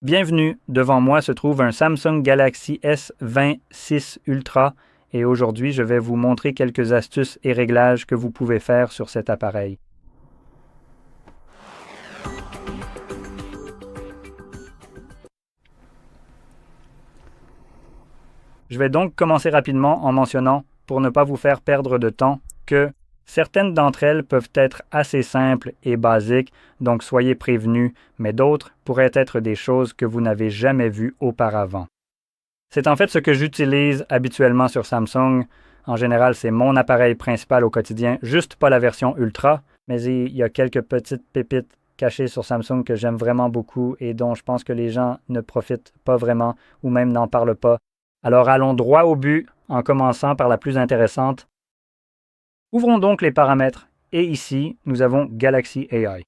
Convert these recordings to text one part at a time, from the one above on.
Bienvenue, devant moi se trouve un Samsung Galaxy S20 6 Ultra et aujourd'hui je vais vous montrer quelques astuces et réglages que vous pouvez faire sur cet appareil. Je vais donc commencer rapidement en mentionnant, pour ne pas vous faire perdre de temps, que certaines d'entre elles peuvent être assez simples et basiques, donc soyez prévenus, mais d'autres pourraient être des choses que vous n'avez jamais vues auparavant. C'est en fait ce que j'utilise habituellement sur Samsung. En général, c'est mon appareil principal au quotidien, juste pas la version Ultra, mais il y a quelques petites pépites cachées sur Samsung que j'aime vraiment beaucoup et dont je pense que les gens ne profitent pas vraiment ou même n'en parlent pas. Alors allons droit au but en commençant par la plus intéressante. Ouvrons donc les paramètres et ici, nous avons Galaxy AI.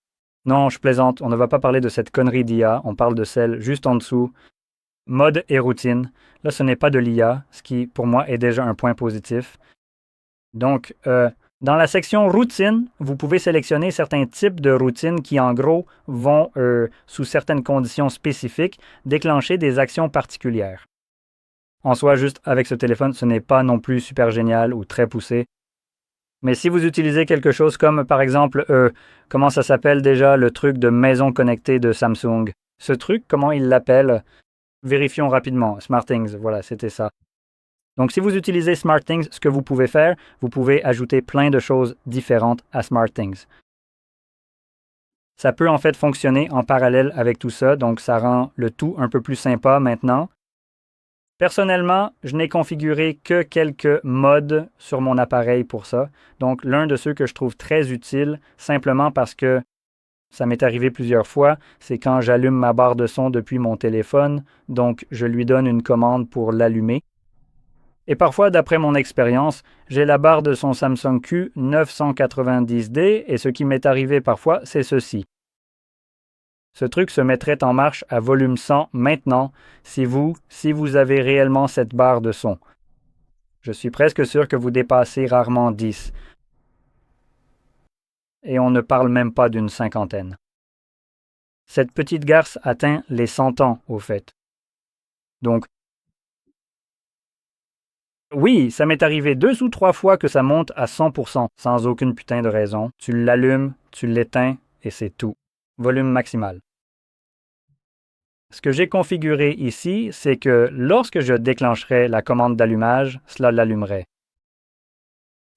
Non, je plaisante, on ne va pas parler de cette connerie d'IA, on parle de celle juste en dessous. Mode et routine. Là, ce n'est pas de l'IA, ce qui, pour moi, est déjà un point positif. Donc, dans la section routine, vous pouvez sélectionner certains types de routines qui, en gros, vont, sous certaines conditions spécifiques, déclencher des actions particulières. En soi, juste avec ce téléphone, ce n'est pas non plus super génial ou très poussé. Mais si vous utilisez quelque chose comme, par exemple, comment ça s'appelle déjà, le truc de maison connectée de Samsung? Ce truc, comment il l'appelle? Vérifions rapidement. SmartThings, voilà, c'était ça. Donc, si vous utilisez SmartThings, ce que vous pouvez faire, vous pouvez ajouter plein de choses différentes à SmartThings. Ça peut en fait fonctionner en parallèle avec tout ça, donc ça rend le tout un peu plus sympa maintenant. Personnellement, je n'ai configuré que quelques modes sur mon appareil pour ça. Donc, l'un de ceux que je trouve très utile, simplement parce que ça m'est arrivé plusieurs fois, c'est quand j'allume ma barre de son depuis mon téléphone, donc je lui donne une commande pour l'allumer. Et parfois, d'après mon expérience, j'ai la barre de son Samsung Q990D et ce qui m'est arrivé parfois, c'est ceci. Ce truc se mettrait en marche à volume 100 maintenant si vous avez réellement cette barre de son. Je suis presque sûr que vous dépassez rarement 10. Et on ne parle même pas d'une cinquantaine. Cette petite garce atteint les 100 ans, au fait. Donc, oui, ça m'est arrivé 2 ou 3 fois que ça monte à 100%, sans aucune putain de raison. Tu l'allumes, tu l'éteins, et c'est tout. Volume maximal. Ce que j'ai configuré ici, c'est que lorsque je déclencherai la commande d'allumage, cela l'allumerait.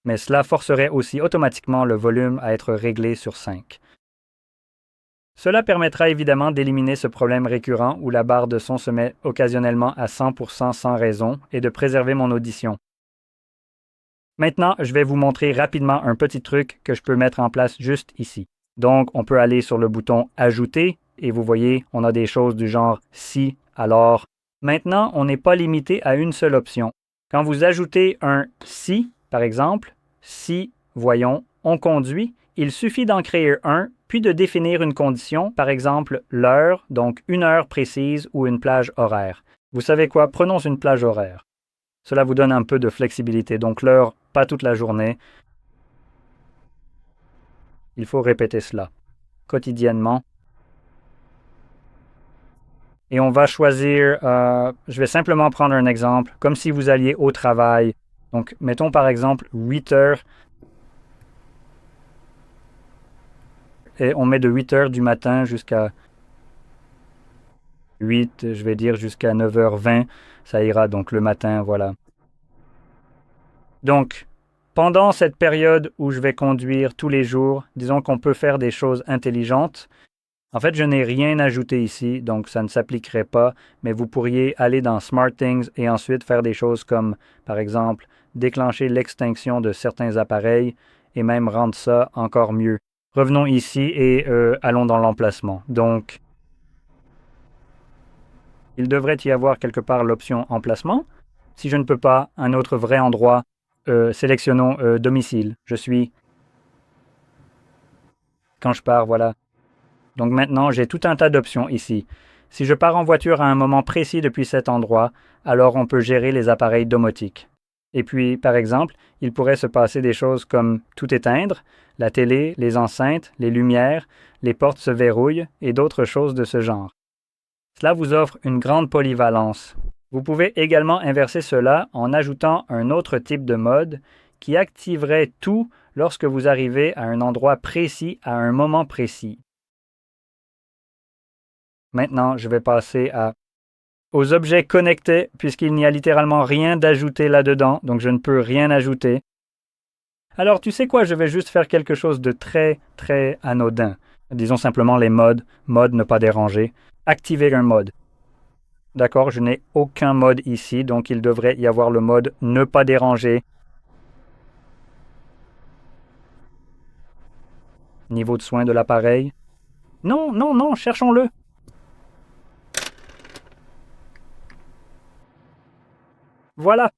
Mais cela forcerait aussi automatiquement le volume à être réglé sur 5. Cela permettra évidemment d'éliminer ce problème récurrent où la barre de son se met occasionnellement à 100% sans raison et de préserver mon audition. Maintenant, je vais vous montrer rapidement un petit truc que je peux mettre en place juste ici. Donc, on peut aller sur le bouton « Ajouter » et vous voyez, on a des choses du genre « Si », alors. Maintenant, on n'est pas limité à une seule option. Quand vous ajoutez un « Si », par exemple, « Si, voyons, on conduit », il suffit d'en créer un, puis de définir une condition, par exemple l'heure, donc une heure précise ou une plage horaire. Vous savez quoi? Prenons une plage horaire. Cela vous donne un peu de flexibilité, donc l'heure, pas toute la journée. Il faut répéter cela quotidiennement. Et on va choisir, je vais simplement prendre un exemple, comme si vous alliez au travail. Donc, mettons par exemple 8 heures. Et on met de 8 heures du matin jusqu'à 8, je vais dire jusqu'à 9h20. Ça ira donc le matin, voilà. Donc, pendant cette période où je vais conduire tous les jours, disons qu'on peut faire des choses intelligentes. En fait, je n'ai rien ajouté ici, donc ça ne s'appliquerait pas, mais vous pourriez aller dans SmartThings et ensuite faire des choses comme, par exemple, déclencher l'extinction de certains appareils et même rendre ça encore mieux. Revenons ici et allons dans l'emplacement. Donc, il devrait y avoir quelque part l'option emplacement. Si je ne peux pas, un autre vrai endroit, sélectionnons domicile. Je suis... Quand je pars, voilà. Donc maintenant, j'ai tout un tas d'options ici. Si je pars en voiture à un moment précis depuis cet endroit, alors on peut gérer les appareils domotiques. Et puis, par exemple, il pourrait se passer des choses comme tout éteindre, la télé, les enceintes, les lumières, les portes se verrouillent et d'autres choses de ce genre. Cela vous offre une grande polyvalence. Vous pouvez également inverser cela en ajoutant un autre type de mode qui activerait tout lorsque vous arrivez à un endroit précis à un moment précis. Maintenant, je vais passer aux objets connectés puisqu'il n'y a littéralement rien d'ajouté là-dedans, donc je ne peux rien ajouter. Alors, tu sais quoi, je vais juste faire quelque chose de très, très anodin. Disons simplement les modes. Mode ne pas déranger. Activer un mode. D'accord, je n'ai aucun mode ici, donc il devrait y avoir le mode ne pas déranger. Niveau de soin de l'appareil. Non, non, non, cherchons-le. Voilà.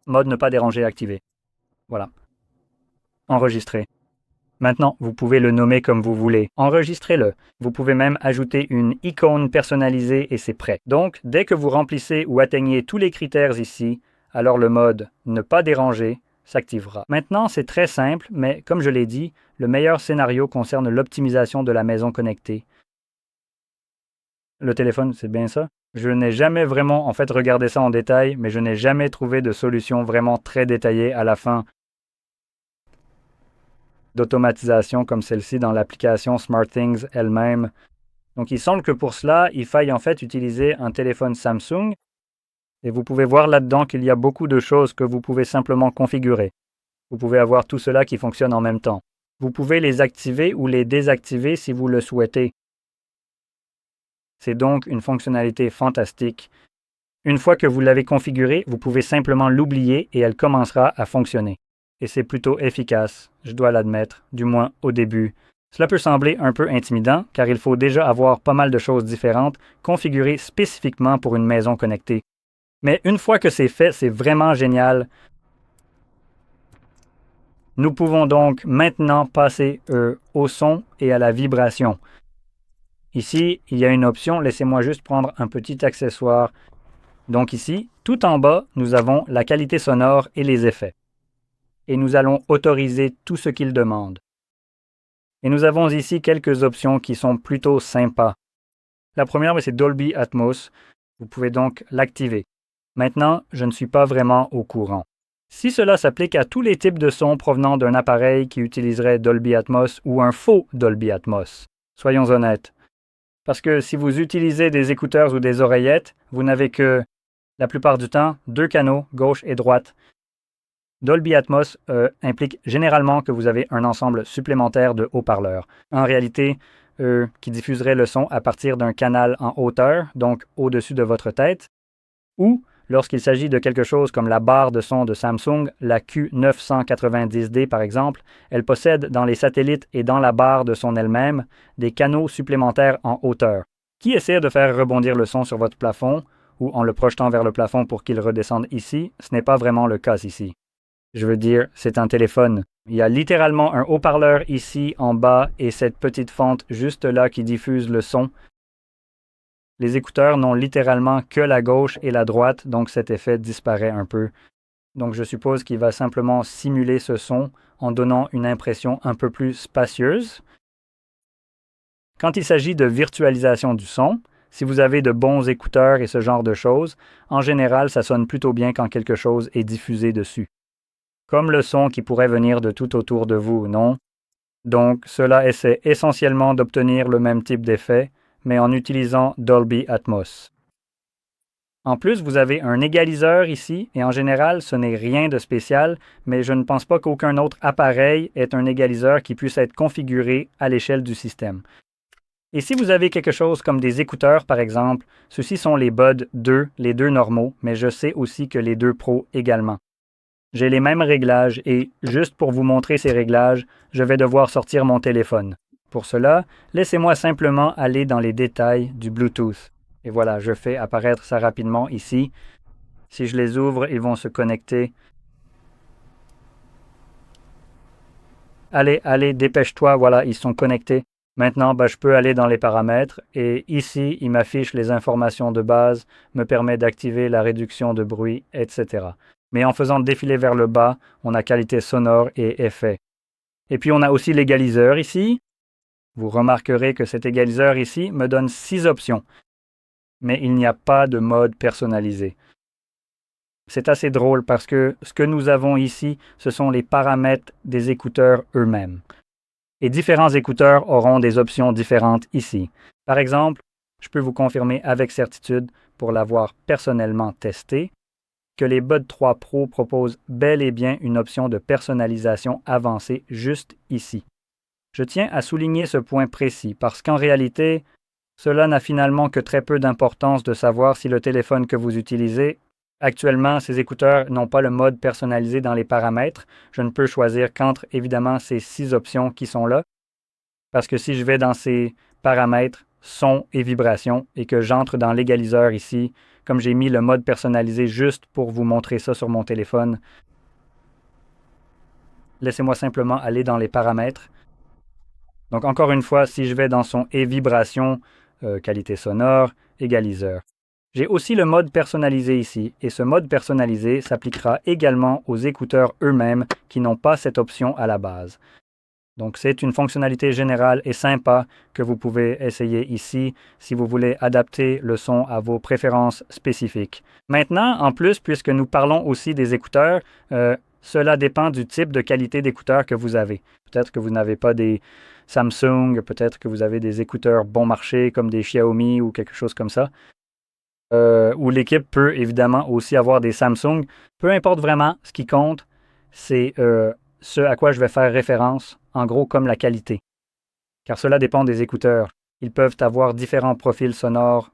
Mode ne pas déranger activé. Voilà. Enregistrer. Maintenant, vous pouvez le nommer comme vous voulez. Enregistrez-le. Vous pouvez même ajouter une icône personnalisée et c'est prêt. Donc, dès que vous remplissez ou atteignez tous les critères ici, alors le mode ne pas déranger s'activera. Maintenant, c'est très simple, mais comme je l'ai dit, le meilleur scénario concerne l'optimisation de la maison connectée. Le téléphone, c'est bien ça? Je n'ai jamais vraiment regardé ça en détail, mais je n'ai jamais trouvé de solution vraiment très détaillée à la fin d'automatisation comme celle-ci dans l'application SmartThings elle-même. Donc il semble que pour cela, il faille utiliser un téléphone Samsung et vous pouvez voir là-dedans qu'il y a beaucoup de choses que vous pouvez simplement configurer. Vous pouvez avoir tout cela qui fonctionne en même temps. Vous pouvez les activer ou les désactiver si vous le souhaitez. C'est donc une fonctionnalité fantastique. Une fois que vous l'avez configurée, vous pouvez simplement l'oublier et elle commencera à fonctionner. Et c'est plutôt efficace, je dois l'admettre, du moins au début. Cela peut sembler un peu intimidant, car il faut déjà avoir pas mal de choses différentes configurées spécifiquement pour une maison connectée. Mais une fois que c'est fait, c'est vraiment génial. Nous pouvons donc maintenant passer au son et à la vibration. Ici, il y a une option, laissez-moi juste prendre un petit accessoire. Donc ici, tout en bas, nous avons la qualité sonore et les effets. Et nous allons autoriser tout ce qu'il demande. Et nous avons ici quelques options qui sont plutôt sympas. La première, c'est Dolby Atmos. Vous pouvez donc l'activer. Maintenant, je ne suis pas vraiment au courant. Si cela s'applique à tous les types de sons provenant d'un appareil qui utiliserait Dolby Atmos ou un faux Dolby Atmos, soyons honnêtes. Parce que si vous utilisez des écouteurs ou des oreillettes, vous n'avez que, la plupart du temps, 2 canaux, gauche et droite. Dolby Atmos implique généralement que vous avez un ensemble supplémentaire de haut-parleurs. En réalité, qui diffuserait le son à partir d'un canal en hauteur, donc au-dessus de votre tête, ou lorsqu'il s'agit de quelque chose comme la barre de son de Samsung, la Q990D par exemple, elle possède dans les satellites et dans la barre de son elle-même des canaux supplémentaires en hauteur, qui essaient de faire rebondir le son sur votre plafond, ou en le projetant vers le plafond pour qu'il redescende ici. Ce n'est pas vraiment le cas ici. Je veux dire, c'est un téléphone. Il y a littéralement un haut-parleur ici en bas et cette petite fente juste là qui diffuse le son. Les écouteurs n'ont littéralement que la gauche et la droite, donc cet effet disparaît un peu. Donc je suppose qu'il va simplement simuler ce son en donnant une impression un peu plus spacieuse. Quand il s'agit de virtualisation du son, si vous avez de bons écouteurs et ce genre de choses, en général, ça sonne plutôt bien quand quelque chose est diffusé dessus. Comme le son qui pourrait venir de tout autour de vous, non? Donc, cela essaie essentiellement d'obtenir le même type d'effet, mais en utilisant Dolby Atmos. En plus, vous avez un égaliseur ici, et en général, ce n'est rien de spécial, mais je ne pense pas qu'aucun autre appareil ait un égaliseur qui puisse être configuré à l'échelle du système. Et si vous avez quelque chose comme des écouteurs, par exemple, ceux-ci sont les Bud 2, les 2 normaux, mais je sais aussi que les 2 Pro également. J'ai les mêmes réglages et, juste pour vous montrer ces réglages, je vais devoir sortir mon téléphone. Pour cela, laissez-moi simplement aller dans les détails du Bluetooth. Et voilà, je fais apparaître ça rapidement ici. Si je les ouvre, ils vont se connecter. Allez, dépêche-toi, voilà, ils sont connectés. Maintenant, je peux aller dans les paramètres et ici, il m'affiche les informations de base, me permet d'activer la réduction de bruit, etc. Mais en faisant défiler vers le bas, on a qualité sonore et effet. Et puis on a aussi l'égaliseur ici. Vous remarquerez que cet égaliseur ici me donne 6 options. mais il n'y a pas de mode personnalisé. C'est assez drôle parce que ce que nous avons ici, ce sont les paramètres des écouteurs eux-mêmes. Et différents écouteurs auront des options différentes ici. Par exemple, je peux vous confirmer avec certitude, pour l'avoir personnellement testé, que les Buds 3 Pro proposent bel et bien une option de personnalisation avancée juste ici. Je tiens à souligner ce point précis parce qu'en réalité, cela n'a finalement que très peu d'importance de savoir si le téléphone que vous utilisez. Actuellement, ces écouteurs n'ont pas le mode personnalisé dans les paramètres. Je ne peux choisir qu'entre, évidemment, ces 6 options qui sont là. Parce que si je vais dans ces paramètres, son et vibration, et que j'entre dans l'égaliseur ici, comme j'ai mis le mode personnalisé juste pour vous montrer ça sur mon téléphone, laissez-moi simplement aller dans les paramètres. Donc encore une fois, si je vais dans son et vibration, qualité sonore, égaliseur. J'ai aussi le mode personnalisé ici, et ce mode personnalisé s'appliquera également aux écouteurs eux-mêmes qui n'ont pas cette option à la base. Donc c'est une fonctionnalité générale et sympa que vous pouvez essayer ici si vous voulez adapter le son à vos préférences spécifiques. Maintenant, en plus, puisque nous parlons aussi des écouteurs, cela dépend du type de qualité d'écouteurs que vous avez. Peut-être que vous n'avez pas des Samsung, peut-être que vous avez des écouteurs bon marché comme des Xiaomi ou quelque chose comme ça. Ou l'équipe peut évidemment aussi avoir des Samsung. Peu importe vraiment, ce qui compte, c'est ce à quoi je vais faire référence, en gros comme la qualité. Car cela dépend des écouteurs. Ils peuvent avoir différents profils sonores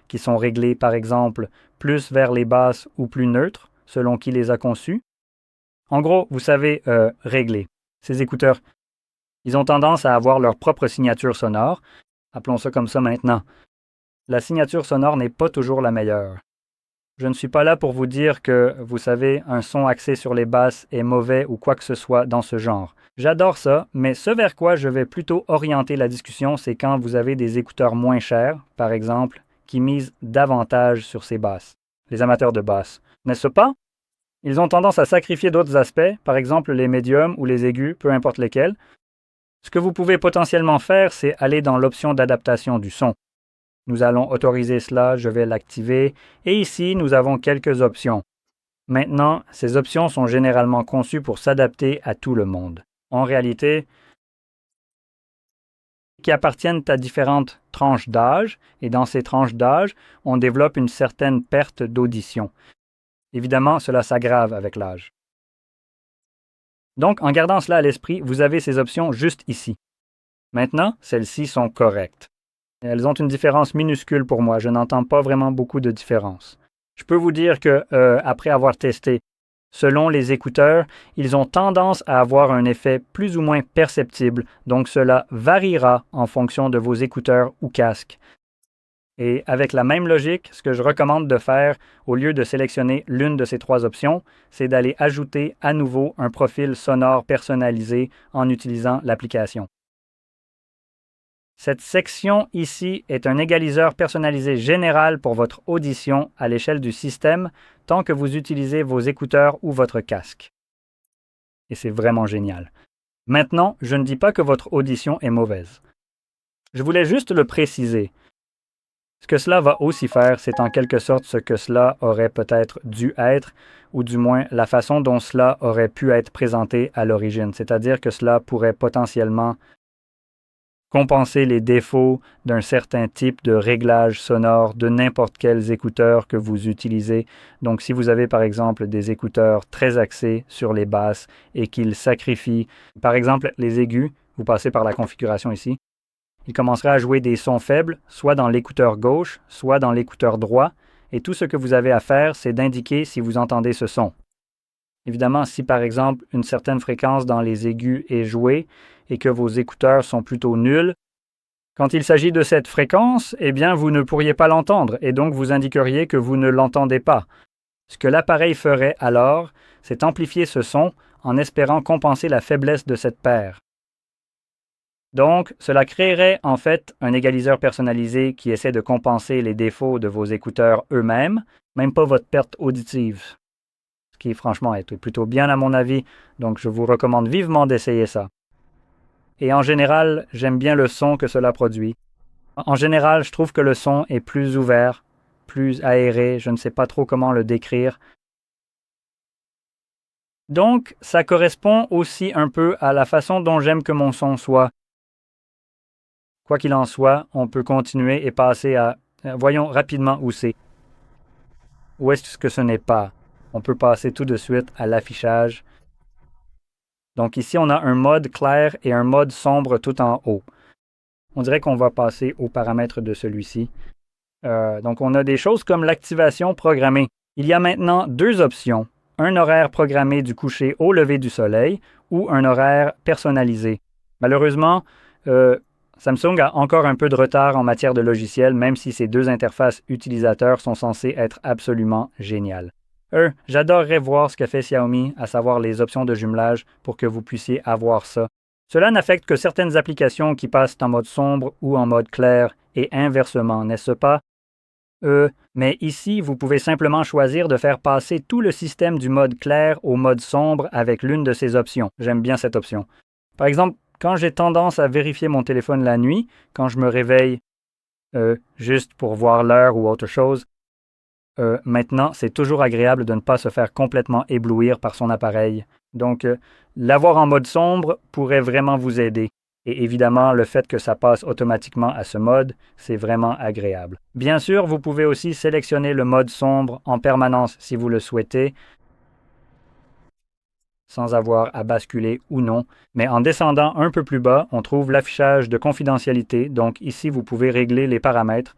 qui sont réglés, par exemple, plus vers les basses ou plus neutres, selon qui les a conçus. En gros, vous savez régler. Ces écouteurs, ils ont tendance à avoir leur propre signature sonore. Appelons ça comme ça maintenant. La signature sonore n'est pas toujours la meilleure. Je ne suis pas là pour vous dire que, vous savez, un son axé sur les basses est mauvais ou quoi que ce soit dans ce genre. J'adore ça, mais ce vers quoi je vais plutôt orienter la discussion, c'est quand vous avez des écouteurs moins chers, par exemple, qui misent davantage sur ces basses. Les amateurs de basses. N'est-ce pas? Ils ont tendance à sacrifier d'autres aspects, par exemple les médiums ou les aigus, peu importe lesquels. Ce que vous pouvez potentiellement faire, c'est aller dans l'option d'adaptation du son. Nous allons autoriser cela, je vais l'activer, et ici, nous avons quelques options. Maintenant, ces options sont généralement conçues pour s'adapter à tout le monde. En réalité, qui appartiennent à différentes tranches d'âge, et dans ces tranches d'âge, on développe une certaine perte d'audition. Évidemment, cela s'aggrave avec l'âge. Donc, en gardant cela à l'esprit, vous avez ces options juste ici. Maintenant, celles-ci sont correctes. Elles ont une différence minuscule pour moi. Je n'entends pas vraiment beaucoup de différence. Je peux vous dire que, après avoir testé, selon les écouteurs, ils ont tendance à avoir un effet plus ou moins perceptible, donc cela variera en fonction de vos écouteurs ou casques. Et avec la même logique, ce que je recommande de faire, au lieu de sélectionner l'une de ces 3 options, c'est d'aller ajouter à nouveau un profil sonore personnalisé en utilisant l'application. Cette section ici est un égaliseur personnalisé général pour votre audition à l'échelle du système tant que vous utilisez vos écouteurs ou votre casque. Et c'est vraiment génial. Maintenant, je ne dis pas que votre audition est mauvaise. Je voulais juste le préciser. Ce que cela va aussi faire, c'est en quelque sorte ce que cela aurait peut-être dû être, ou du moins la façon dont cela aurait pu être présenté à l'origine, c'est-à-dire que cela pourrait potentiellement compenser les défauts d'un certain type de réglage sonore de n'importe quels écouteurs que vous utilisez. Donc, si vous avez par exemple des écouteurs très axés sur les basses et qu'ils sacrifient, par exemple, les aigus, vous passez par la configuration ici, il commencera à jouer des sons faibles, soit dans l'écouteur gauche, soit dans l'écouteur droit, et tout ce que vous avez à faire, c'est d'indiquer si vous entendez ce son. Évidemment, si par exemple une certaine fréquence dans les aigus est jouée et que vos écouteurs sont plutôt nuls, quand il s'agit de cette fréquence, eh bien vous ne pourriez pas l'entendre et donc vous indiqueriez que vous ne l'entendez pas. Ce que l'appareil ferait alors, c'est amplifier ce son en espérant compenser la faiblesse de cette paire. Donc, cela créerait en fait un égaliseur personnalisé qui essaie de compenser les défauts de vos écouteurs eux-mêmes, même pas votre perte auditive. Ce qui franchement est plutôt bien à mon avis, donc je vous recommande vivement d'essayer ça. Et en général, j'aime bien le son que cela produit. En général, je trouve que le son est plus ouvert, plus aéré, je ne sais pas trop comment le décrire. Donc, ça correspond aussi un peu à la façon dont j'aime que mon son soit. Quoi qu'il en soit, on peut continuer et passer à... Voyons rapidement où c'est. Où est-ce que ce n'est pas? On peut passer tout de suite à l'affichage. Donc ici, on a un mode clair et un mode sombre tout en haut. On dirait qu'on va passer aux paramètres de celui-ci. Donc on a des choses comme l'activation programmée. Il y a maintenant deux options. Un horaire programmé du coucher au lever du soleil ou un horaire personnalisé. Malheureusement, Samsung a encore un peu de retard en matière de logiciel, même si ces deux interfaces utilisateurs sont censées être absolument géniales. J'adorerais voir ce que fait Xiaomi, à savoir les options de jumelage pour que vous puissiez avoir ça. Cela n'affecte que certaines applications qui passent en mode sombre ou en mode clair et inversement, n'est-ce pas? Mais ici, vous pouvez simplement choisir de faire passer tout le système du mode clair au mode sombre avec l'une de ces options. J'aime bien cette option. Par exemple, quand j'ai tendance à vérifier mon téléphone la nuit, quand je me réveille juste pour voir l'heure ou autre chose, maintenant, c'est toujours agréable de ne pas se faire complètement éblouir par son appareil. Donc, l'avoir en mode sombre pourrait vraiment vous aider. Et évidemment, le fait que ça passe automatiquement à ce mode, c'est vraiment agréable. Bien sûr, vous pouvez aussi sélectionner le mode sombre en permanence si vous le souhaitez, sans avoir à basculer ou non. Mais en descendant un peu plus bas, on trouve l'affichage de confidentialité. Donc ici, vous pouvez régler les paramètres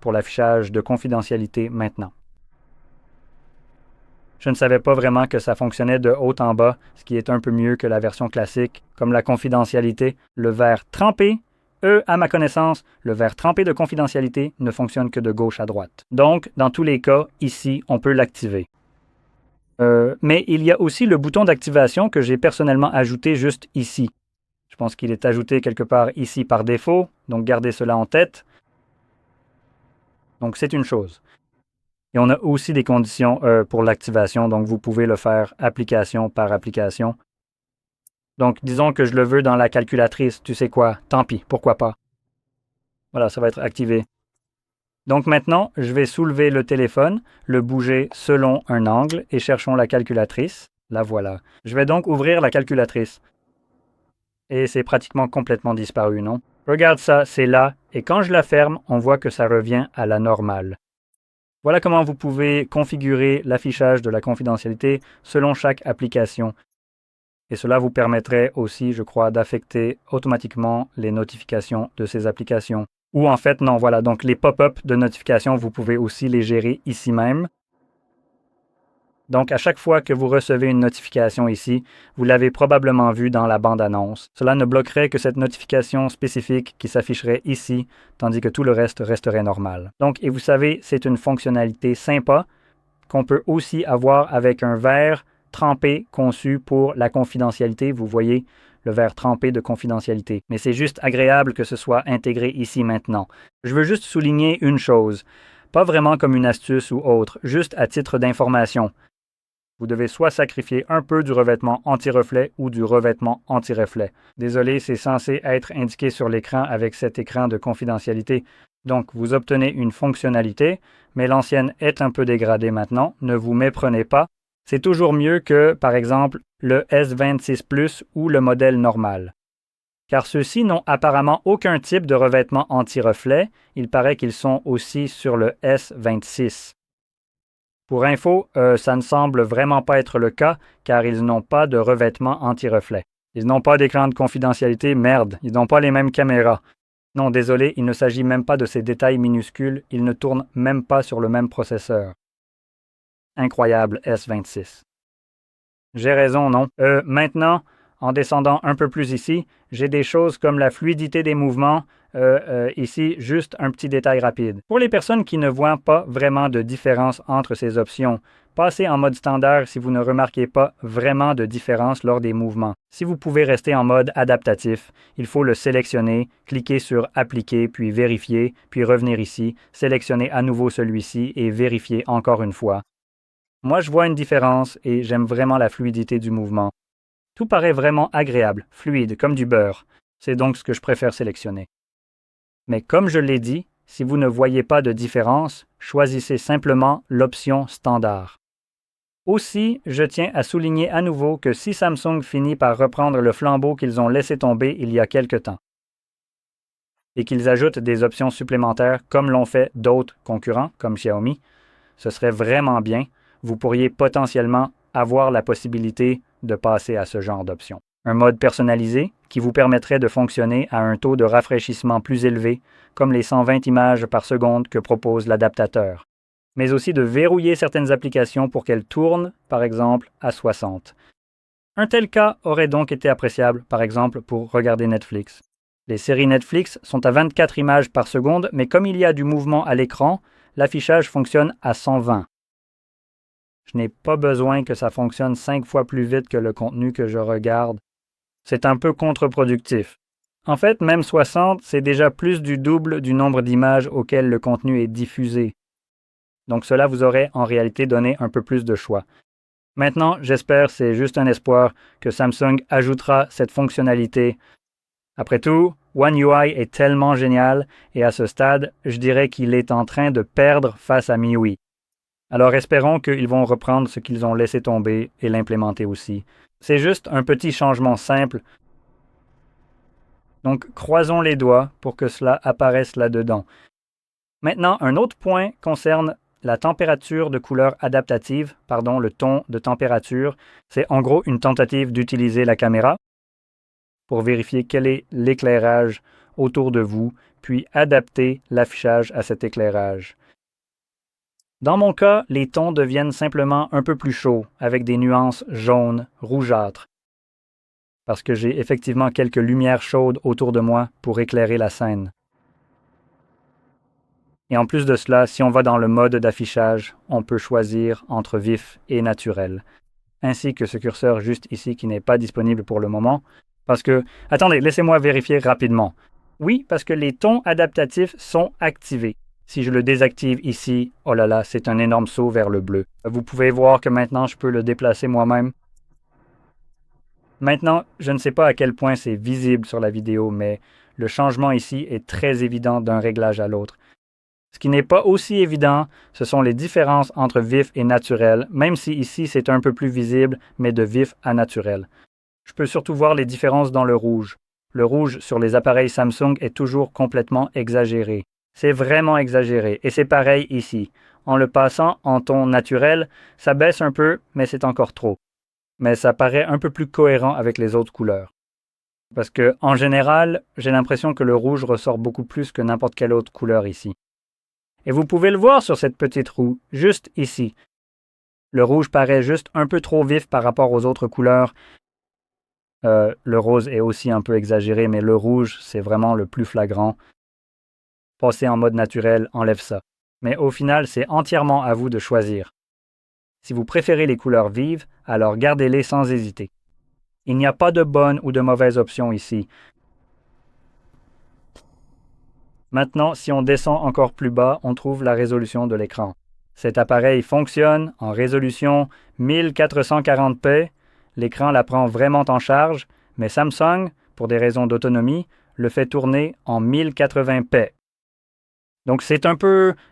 pour l'affichage de confidentialité maintenant. Je ne savais pas vraiment que ça fonctionnait de haut en bas, ce qui est un peu mieux que la version classique, comme la confidentialité. Le vert trempé, à ma connaissance, le vert trempé de confidentialité ne fonctionne que de gauche à droite. Donc, dans tous les cas, ici, on peut l'activer. Mais il y a aussi le bouton d'activation que j'ai personnellement ajouté juste ici. Je pense qu'il est ajouté quelque part ici par défaut, donc gardez cela en tête. Donc, c'est une chose. Et on a aussi des conditions pour l'activation, donc vous pouvez le faire application par application. Donc, disons que je le veux dans la calculatrice, tu sais quoi, tant pis, pourquoi pas. Voilà, ça va être activé. Donc maintenant, je vais soulever le téléphone, le bouger selon un angle et cherchons la calculatrice. La voilà. Je vais donc ouvrir la calculatrice. Et c'est pratiquement complètement disparu, non? Regarde ça, c'est là, et quand je la ferme, on voit que ça revient à la normale. Voilà comment vous pouvez configurer l'affichage de la confidentialité selon chaque application. Et cela vous permettrait aussi, je crois, d'affecter automatiquement les notifications de ces applications. Ou en fait, non, voilà, donc les pop-up de notifications, vous pouvez aussi les gérer ici même. Donc, à chaque fois que vous recevez une notification ici, vous l'avez probablement vu dans la bande-annonce. Cela ne bloquerait que cette notification spécifique qui s'afficherait ici, tandis que tout le reste resterait normal. Donc, et vous savez, c'est une fonctionnalité sympa qu'on peut aussi avoir avec un verre trempé conçu pour la confidentialité. Vous voyez le verre trempé de confidentialité. Mais c'est juste agréable que ce soit intégré ici maintenant. Je veux juste souligner une chose, pas vraiment comme une astuce ou autre, juste à titre d'information. Vous devez soit sacrifier un peu du revêtement anti-reflet ou du revêtement anti-reflet. Désolé, c'est censé être indiqué sur l'écran avec cet écran de confidentialité. Donc, vous obtenez une fonctionnalité, mais l'ancienne est un peu dégradée maintenant. Ne vous méprenez pas. C'est toujours mieux que, par exemple, le S26 Plus ou le modèle normal. Car ceux-ci n'ont apparemment aucun type de revêtement anti-reflet. Il paraît qu'ils sont aussi sur le S26. Pour info, ça ne semble vraiment pas être le cas, car ils n'ont pas de revêtement anti-reflet. Ils n'ont pas d'écran de confidentialité, merde, ils n'ont pas les mêmes caméras. Non, désolé, il ne s'agit même pas de ces détails minuscules, ils ne tournent même pas sur le même processeur. Incroyable S26. J'ai raison, non? Maintenant, en descendant un peu plus ici, j'ai des choses comme la fluidité des mouvements. Ici, juste un petit détail rapide. Pour les personnes qui ne voient pas vraiment de différence entre ces options, passez en mode standard si vous ne remarquez pas vraiment de différence lors des mouvements. Si vous pouvez rester en mode adaptatif, il faut le sélectionner, cliquer sur Appliquer, puis Vérifier, puis revenir ici, sélectionner à nouveau celui-ci et vérifier encore une fois. Moi, je vois une différence et j'aime vraiment la fluidité du mouvement. Tout paraît vraiment agréable, fluide, comme du beurre. C'est donc ce que je préfère sélectionner. Mais comme je l'ai dit, si vous ne voyez pas de différence, choisissez simplement l'option standard. Aussi, je tiens à souligner à nouveau que si Samsung finit par reprendre le flambeau qu'ils ont laissé tomber il y a quelque temps, et qu'ils ajoutent des options supplémentaires comme l'ont fait d'autres concurrents comme Xiaomi, ce serait vraiment bien. Vous pourriez potentiellement avoir la possibilité de passer à ce genre d'options. Un mode personnalisé qui vous permettrait de fonctionner à un taux de rafraîchissement plus élevé, comme les 120 images par seconde que propose l'adaptateur, mais aussi de verrouiller certaines applications pour qu'elles tournent, par exemple, à 60. Un tel cas aurait donc été appréciable, par exemple, pour regarder Netflix. Les séries Netflix sont à 24 images par seconde, mais comme il y a du mouvement à l'écran, l'affichage fonctionne à 120. Je n'ai pas besoin que ça fonctionne 5 fois plus vite que le contenu que je regarde. C'est un peu contre-productif. En fait, même 60, c'est déjà plus du double du nombre d'images auxquelles le contenu est diffusé. Donc cela vous aurait en réalité donné un peu plus de choix. Maintenant, j'espère, c'est juste un espoir, que Samsung ajoutera cette fonctionnalité. Après tout, One UI est tellement génial et à ce stade, je dirais qu'il est en train de perdre face à MIUI. Alors espérons qu'ils vont reprendre ce qu'ils ont laissé tomber et l'implémenter aussi. C'est juste un petit changement simple. Donc croisons les doigts pour que cela apparaisse là-dedans. Maintenant, un autre point concerne la température de couleur adaptative, le ton de température. C'est en gros une tentative d'utiliser la caméra pour vérifier quel est l'éclairage autour de vous, puis adapter l'affichage à cet éclairage. Dans mon cas, les tons deviennent simplement un peu plus chauds, avec des nuances jaunes, rougeâtres, parce que j'ai effectivement quelques lumières chaudes autour de moi pour éclairer la scène. Et en plus de cela, si on va dans le mode d'affichage, on peut choisir entre vif et naturel, ainsi que ce curseur juste ici qui n'est pas disponible pour le moment, parce que, attendez, laissez-moi vérifier rapidement. Oui, parce que les tons adaptatifs sont activés. Si je le désactive ici, oh là là, c'est un énorme saut vers le bleu. Vous pouvez voir que maintenant, je peux le déplacer moi-même. Maintenant, je ne sais pas à quel point c'est visible sur la vidéo, mais le changement ici est très évident d'un réglage à l'autre. Ce qui n'est pas aussi évident, ce sont les différences entre vif et naturel, même si ici c'est un peu plus visible, mais de vif à naturel. Je peux surtout voir les différences dans le rouge. Le rouge sur les appareils Samsung est toujours complètement exagéré. C'est vraiment exagéré, et c'est pareil ici. En le passant en ton naturel, ça baisse un peu, mais c'est encore trop. Mais ça paraît un peu plus cohérent avec les autres couleurs. Parce que, en général, j'ai l'impression que le rouge ressort beaucoup plus que n'importe quelle autre couleur ici. Et vous pouvez le voir sur cette petite roue, juste ici. Le rouge paraît juste un peu trop vif par rapport aux autres couleurs. Le rose est aussi un peu exagéré, mais le rouge, c'est vraiment le plus flagrant. Passer en mode naturel enlève ça. Mais au final, c'est entièrement à vous de choisir. Si vous préférez les couleurs vives, alors gardez-les sans hésiter. Il n'y a pas de bonne ou de mauvaise option ici. Maintenant, si on descend encore plus bas, on trouve la résolution de l'écran. Cet appareil fonctionne en résolution 1440p. L'écran la prend vraiment en charge, mais Samsung, pour des raisons d'autonomie, le fait tourner en 1080p. Donc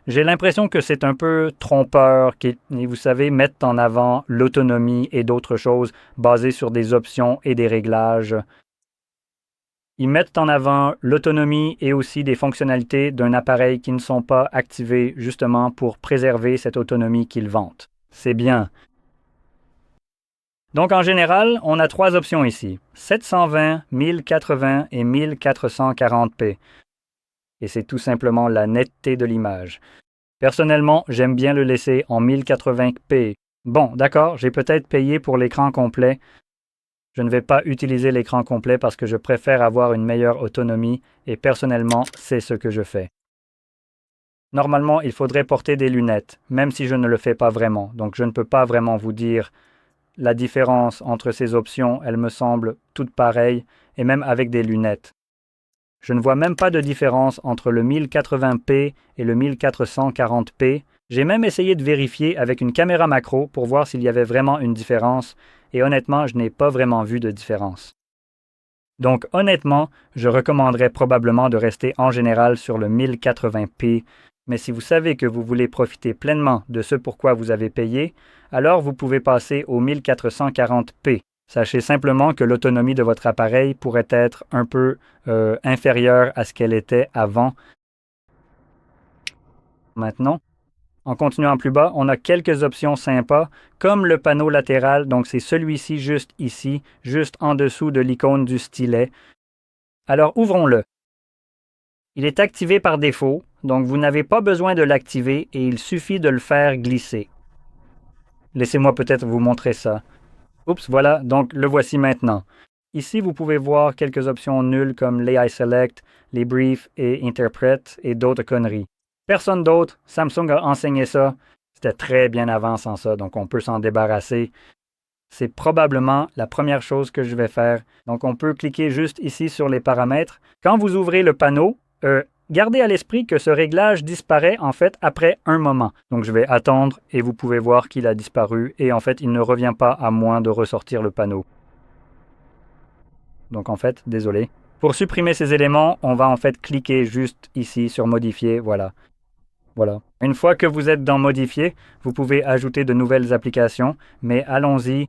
j'ai l'impression que c'est un peu trompeur, et vous savez, mettre en avant l'autonomie et d'autres choses basées sur des options et des réglages. Ils mettent en avant l'autonomie et aussi des fonctionnalités d'un appareil qui ne sont pas activées justement pour préserver cette autonomie qu'ils vantent. C'est bien. Donc en général, on a 3 options ici, 720, 1080 et 1440p. Et c'est tout simplement la netteté de l'image. Personnellement, j'aime bien le laisser en 1080p. Bon, d'accord, j'ai peut-être payé pour l'écran complet. Je ne vais pas utiliser l'écran complet parce que je préfère avoir une meilleure autonomie et personnellement, c'est ce que je fais. Normalement, il faudrait porter des lunettes, même si je ne le fais pas vraiment. Donc je ne peux pas vraiment vous dire la différence entre ces options. Elles me semblent toutes pareilles et même avec des lunettes. Je ne vois même pas de différence entre le 1080p et le 1440p. J'ai même essayé de vérifier avec une caméra macro pour voir s'il y avait vraiment une différence, et honnêtement, je n'ai pas vraiment vu de différence. Donc honnêtement, je recommanderais probablement de rester en général sur le 1080p, mais si vous savez que vous voulez profiter pleinement de ce pourquoi vous avez payé, alors vous pouvez passer au 1440p. Sachez simplement que l'autonomie de votre appareil pourrait être un peu inférieure à ce qu'elle était avant. Maintenant, en continuant plus bas, on a quelques options sympas, comme le panneau latéral, donc c'est celui-ci juste ici, juste en dessous de l'icône du stylet. Alors ouvrons-le. Il est activé par défaut, donc vous n'avez pas besoin de l'activer et il suffit de le faire glisser. Laissez-moi peut-être vous montrer ça. Oups, voilà, donc le voici maintenant. Ici, vous pouvez voir quelques options nulles comme l'AI Select, les briefs et Interpret et d'autres conneries. Personne d'autre, Samsung a enseigné ça. C'était très bien avant sans ça, donc on peut s'en débarrasser. C'est probablement la première chose que je vais faire. Donc on peut cliquer juste ici sur les paramètres. Quand vous ouvrez le panneau, gardez à l'esprit que ce réglage disparaît en fait après un moment. Donc je vais attendre et vous pouvez voir qu'il a disparu et en fait il ne revient pas à moins de ressortir le panneau. Donc en fait, désolé. Pour supprimer ces éléments, on va en fait cliquer juste ici sur modifier, voilà. Voilà. Une fois que vous êtes dans modifier, vous pouvez ajouter de nouvelles applications, mais allons-y.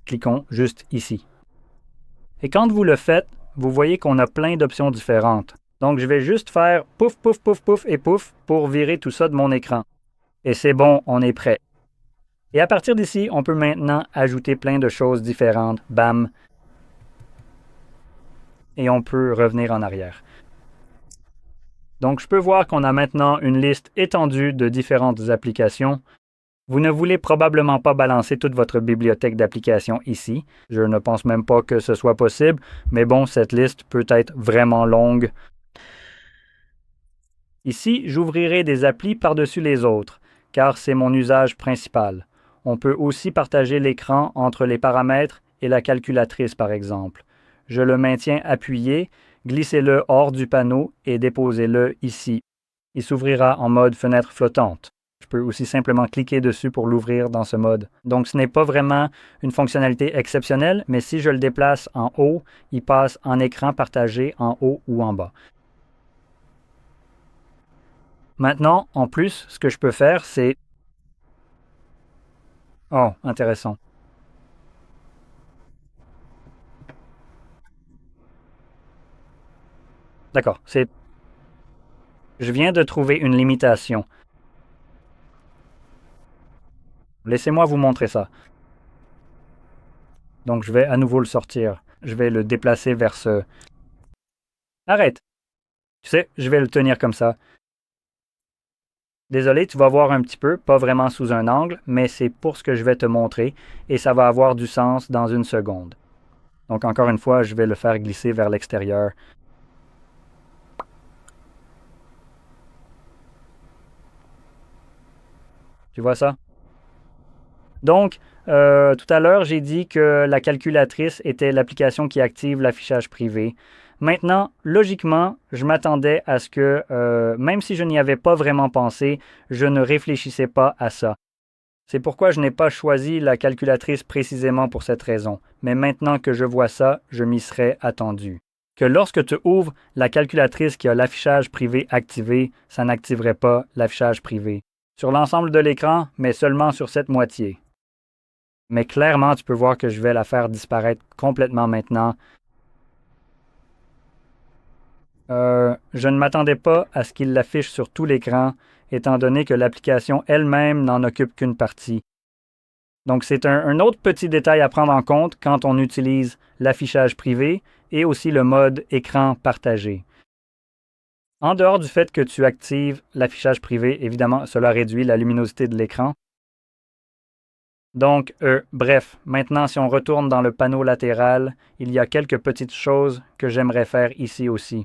Cliquons juste ici. Et quand vous le faites, vous voyez qu'on a plein d'options différentes. Donc je vais juste faire pouf, pouf, pouf, pouf et pouf pour virer tout ça de mon écran. Et c'est bon, on est prêt. Et à partir d'ici, on peut maintenant ajouter plein de choses différentes. Bam! Et on peut revenir en arrière. Donc je peux voir qu'on a maintenant une liste étendue de différentes applications. Vous ne voulez probablement pas balancer toute votre bibliothèque d'applications ici. Je ne pense même pas que ce soit possible, mais bon, cette liste peut être vraiment longue. Ici, j'ouvrirai des applis par-dessus les autres, car c'est mon usage principal. On peut aussi partager l'écran entre les paramètres et la calculatrice, par exemple. Je le maintiens appuyé, glissez-le hors du panneau et déposez-le ici. Il s'ouvrira en mode fenêtre flottante. Je peux aussi simplement cliquer dessus pour l'ouvrir dans ce mode. Donc ce n'est pas vraiment une fonctionnalité exceptionnelle, mais si je le déplace en haut, il passe en écran partagé en haut ou en bas. Maintenant, en plus, ce que je peux faire, c'est... Oh, intéressant. D'accord, c'est... Je viens de trouver une limitation. Laissez-moi vous montrer ça. Donc je vais à nouveau le sortir. Je vais le déplacer vers ce... Arrête! Tu sais, je vais le tenir comme ça. Désolé, tu vas voir un petit peu, pas vraiment sous un angle, mais c'est pour ce que je vais te montrer et ça va avoir du sens dans une seconde. Donc encore une fois, je vais le faire glisser vers l'extérieur. Tu vois ça? Donc, tout à l'heure, j'ai dit que la calculatrice était l'application qui active l'affichage privé. Maintenant, logiquement, je m'attendais à ce que, même si je n'y avais pas vraiment pensé, je ne réfléchissais pas à ça. C'est pourquoi je n'ai pas choisi la calculatrice précisément pour cette raison. Mais maintenant que je vois ça, je m'y serais attendu. Que lorsque tu ouvres la calculatrice qui a l'affichage privé activé, ça n'activerait pas l'affichage privé. Sur l'ensemble de l'écran, mais seulement sur cette moitié. Mais clairement, tu peux voir que je vais la faire disparaître complètement maintenant. Je ne m'attendais pas à ce qu'il l'affiche sur tout l'écran, étant donné que l'application elle-même n'en occupe qu'une partie. Donc c'est un autre petit détail à prendre en compte quand on utilise l'affichage privé et aussi le mode écran partagé. En dehors du fait que tu actives l'affichage privé, évidemment, cela réduit la luminosité de l'écran. Donc, bref, maintenant si on retourne dans le panneau latéral, il y a quelques petites choses que j'aimerais faire ici aussi.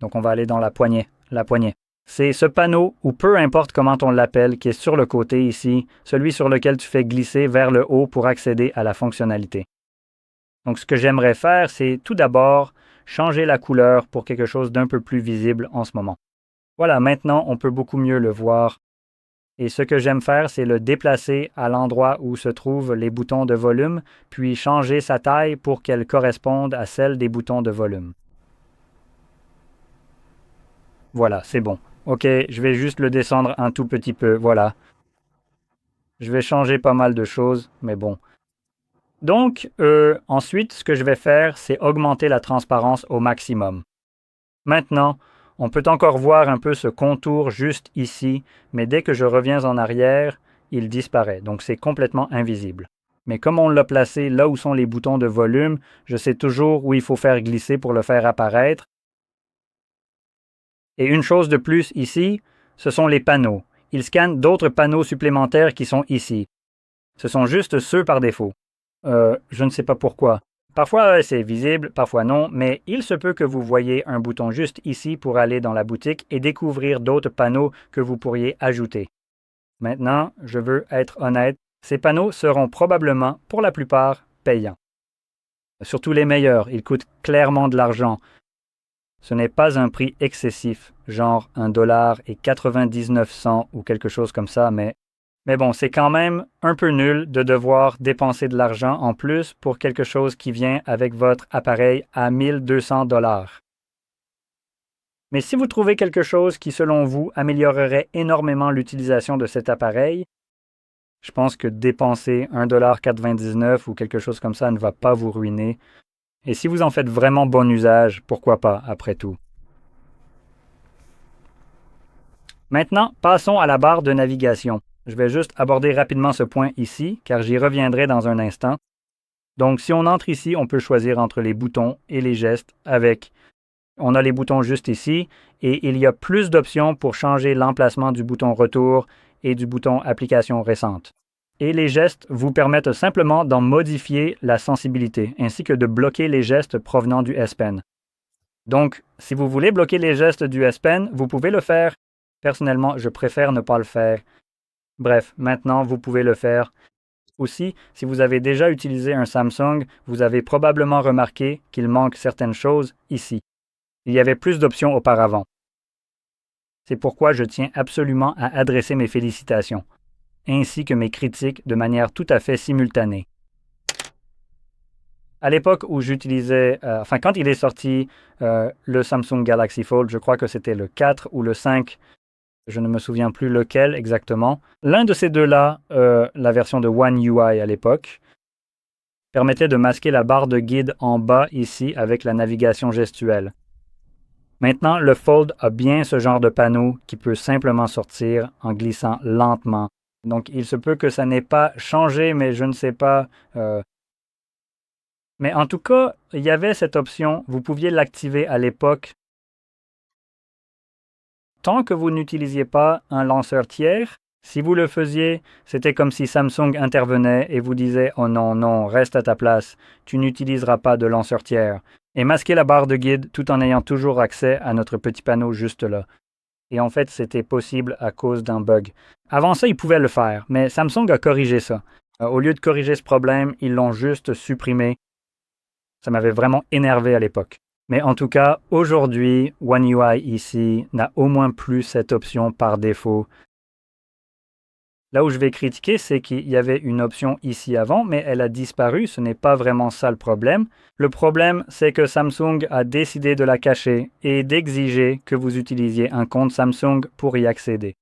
Donc on va aller dans la poignée. La poignée. C'est ce panneau, ou peu importe comment on l'appelle, qui est sur le côté ici, celui sur lequel tu fais glisser vers le haut pour accéder à la fonctionnalité. Donc ce que j'aimerais faire, c'est tout d'abord changer la couleur pour quelque chose d'un peu plus visible en ce moment. Voilà, maintenant on peut beaucoup mieux le voir. Et ce que j'aime faire, c'est le déplacer à l'endroit où se trouvent les boutons de volume, puis changer sa taille pour qu'elle corresponde à celle des boutons de volume. Voilà, c'est bon. Ok, je vais juste le descendre un tout petit peu, voilà. Je vais changer pas mal de choses, mais bon. Donc, ensuite, ce que je vais faire, c'est augmenter la transparence au maximum. Maintenant, on peut encore voir un peu ce contour juste ici, mais dès que je reviens en arrière, il disparaît, donc c'est complètement invisible. Mais comme on l'a placé là où sont les boutons de volume, je sais toujours où il faut faire glisser pour le faire apparaître. Et une chose de plus ici, ce sont les panneaux. Il scanne d'autres panneaux supplémentaires qui sont ici. Ce sont juste ceux par défaut. Je ne sais pas pourquoi. Parfois c'est visible, parfois non, mais il se peut que vous voyez un bouton juste ici pour aller dans la boutique et découvrir d'autres panneaux que vous pourriez ajouter. Maintenant, je veux être honnête, ces panneaux seront probablement, pour la plupart, payants. Surtout les meilleurs, ils coûtent clairement de l'argent. Ce n'est pas un prix excessif, genre $1,99 ou quelque chose comme ça, mais bon, c'est quand même un peu nul de devoir dépenser de l'argent en plus pour quelque chose qui vient avec votre appareil à $1,200. Mais si vous trouvez quelque chose qui, selon vous, améliorerait énormément l'utilisation de cet appareil, je pense que dépenser $1,99 ou quelque chose comme ça ne va pas vous ruiner. Et si vous en faites vraiment bon usage, pourquoi pas, après tout. Maintenant, passons à la barre de navigation. Je vais juste aborder rapidement ce point ici, car j'y reviendrai dans un instant. Donc, si on entre ici, on peut choisir entre les boutons et les gestes avec... On a les boutons juste ici, et il y a plus d'options pour changer l'emplacement du bouton retour et du bouton application récente. Et les gestes vous permettent simplement d'en modifier la sensibilité, ainsi que de bloquer les gestes provenant du S Pen. Donc, si vous voulez bloquer les gestes du S Pen, vous pouvez le faire. Personnellement, je préfère ne pas le faire. Bref, maintenant, vous pouvez le faire. Aussi, si vous avez déjà utilisé un Samsung, vous avez probablement remarqué qu'il manque certaines choses ici. Il y avait plus d'options auparavant. C'est pourquoi je tiens absolument à adresser mes félicitations, ainsi que mes critiques de manière tout à fait simultanée. À l'époque où j'utilisais, quand il est sorti, le Samsung Galaxy Fold, je crois que c'était le 4 ou le 5, je ne me souviens plus lequel exactement. L'un de ces deux-là, la version de One UI à l'époque, permettait de masquer la barre de guide en bas ici avec la navigation gestuelle. Maintenant, le Fold a bien ce genre de panneau qui peut simplement sortir en glissant lentement. Donc, il se peut que ça n'ait pas changé, mais je ne sais pas. Mais en tout cas, il y avait cette option. Vous pouviez l'activer à l'époque. Tant que vous n'utilisiez pas un lanceur tiers, si vous le faisiez, c'était comme si Samsung intervenait et vous disait « Oh non, non, reste à ta place, tu n'utiliseras pas de lanceur tiers » et masquer la barre de guide tout en ayant toujours accès à notre petit panneau juste là. Et en fait, c'était possible à cause d'un bug. Avant ça, ils pouvaient le faire, mais Samsung a corrigé ça. Au lieu de corriger ce problème, ils l'ont juste supprimé. Ça m'avait vraiment énervé à l'époque. Mais en tout cas, aujourd'hui, One UI ici n'a au moins plus cette option par défaut. Là où je vais critiquer, c'est qu'il y avait une option ici avant, mais elle a disparu. Ce n'est pas vraiment ça le problème. Le problème, c'est que Samsung a décidé de la cacher et d'exiger que vous utilisiez un compte Samsung pour y accéder.